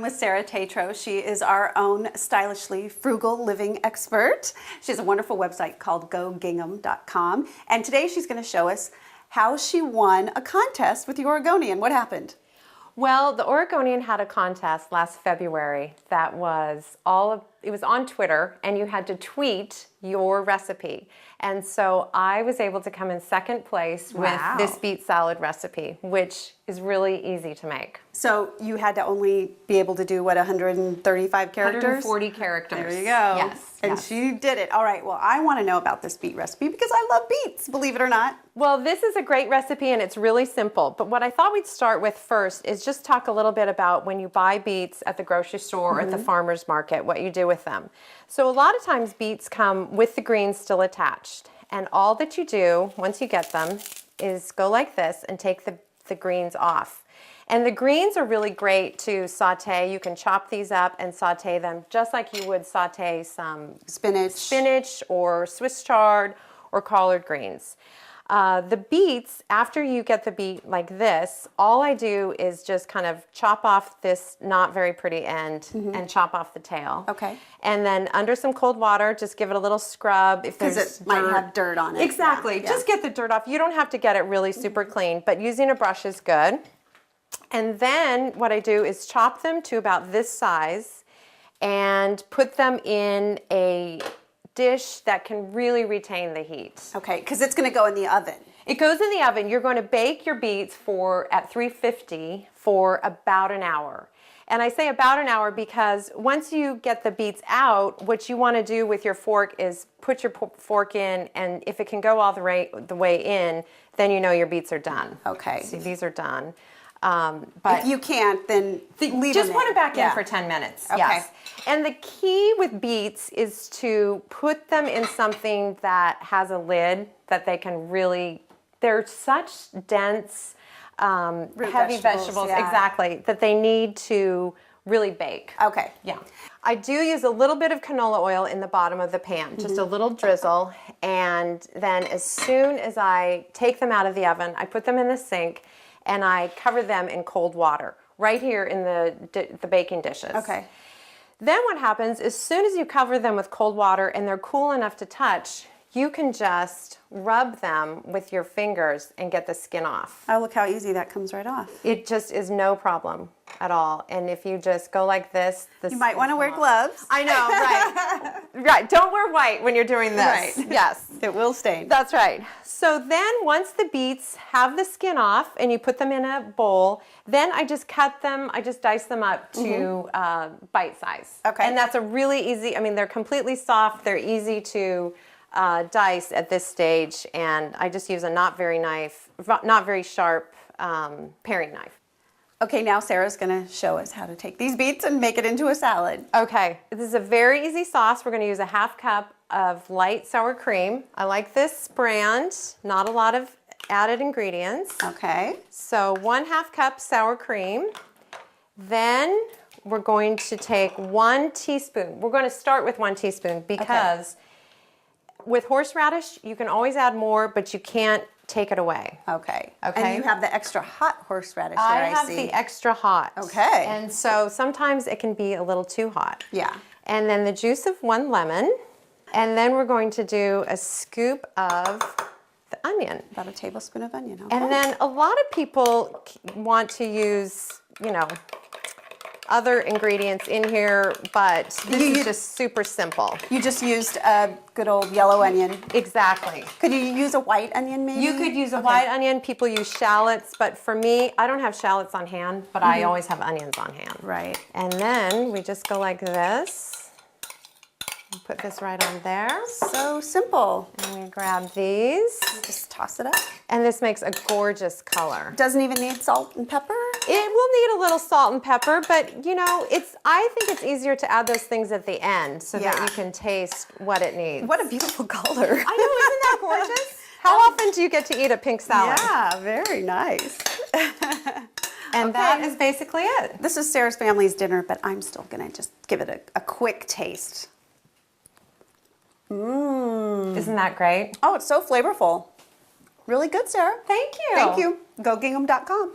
with Sarah Tatro. She is our own stylishly frugal living expert. She has a wonderful website called gogingham.com. And today she's going to show us how she won a contest with the Oregonian. What happened? Well, the Oregonian had a contest last February that was it was on Twitter, and you had to tweet your recipe. And so I was able to come in second place with this beet salad recipe, which is really easy to make. So you had to only be able to do, what, 135 characters? 140 characters. There you go. Yes. And she did it. All right, well, I want to know about this beet recipe because I love beets, believe it or not. Well, this is a great recipe and it's really simple. But what I thought we'd start with first is just talk a little bit about when you buy beets at the grocery store or at the farmer's market, what you do with them. So a lot of times beets come with the greens still attached. And all that you do once you get them is go like this and take the greens off. And the greens are really great to saute. You can chop these up and saute them just like you would saute some spinach or Swiss chard or collard greens. The beets, after you get the beet like this, all I do is just kind of chop off this not very pretty end and chop off the tail. Okay. And then under some cold water, just give it a little scrub. If there's Because it might have dirt on it. Exactly. Yeah. Just get the dirt off. You don't have to get it really super clean, but using a brush is good. And then what I do is chop them to about this size and put them in a dish that can really retain the heat. Okay, because it's going to go in the oven. It goes in the oven. You're going to bake your beets at 350 for about an hour. And I say about an hour because once you get the beets out, what you want to do with your fork is put your fork in, and if it can go all the way in, then you know your beets are done. Okay. See, these are done. But if you can't, then leave just them put in. it back in for 10 minutes. Okay. Yes. And the key with beets is to put them in something that has a lid that they can really, they're such dense, heavy vegetables, exactly, that they need to really bake. Okay. Yeah. I do use a little bit of canola oil in the bottom of the pan, just a little drizzle, and then as soon as I take them out of the oven, I put them in the sink and I cover them in cold water right here in the baking dishes. Okay. Then what happens, as soon as you cover them with cold water and they're cool enough to touch, you can just rub them with your fingers and get the skin off. Oh, look how easy that comes right off. It just is no problem at all. And if you just go like this, you might want to wear gloves. I know, right. Right, don't wear white when you're doing this. Right. Yes. It will stain. That's right. So then once the beets have the skin off and you put them in a bowl, then I just dice them up to bite size. Okay. And that's a really easy, I mean, they're completely soft, they're easy to dice at this stage, and I just use a not very sharp paring knife. Okay, now Sarah's going to show us how to take these beets and make it into a salad. Okay, this is a very easy sauce. We're going to use a half cup of light sour cream. I like this brand, not a lot of added ingredients. Okay. So 1/2 cup sour cream. Then we're going to take 1 teaspoon. We're going to start with 1 teaspoon because with horseradish, you can always add more, but you can't take it away. Okay. Okay. And you have the extra hot horseradish there, I have see. the extra hot. Okay. And so sometimes it can be a little too hot. Yeah. And then the juice of 1 lemon. And then we're going to do a scoop of the onion. About a tablespoon of onion. Okay. And then a lot of people want to use, other ingredients in here, but this is just super simple. You just used a good old yellow onion. Exactly. Could you use a white onion maybe? You could use a white onion. People use shallots, but for me, I don't have shallots on hand, but I always have onions on hand. Right. And then we just go like this. Put this right on there. So simple. And we grab these. Just toss it up. And this makes a gorgeous color. Doesn't even need salt and pepper? It will need a little salt and pepper, but I think it's easier to add those things at the end so that you can taste what it needs. What a beautiful color. I know, isn't that gorgeous? How often do you get to eat a pink salad? Yeah, very nice. And that is basically it. This is Sarah's family's dinner, but I'm still going to just give it a quick taste. Isn't that great? Oh, it's so flavorful. Really good, Sarah. Thank you. Thank you. GoGingham.com.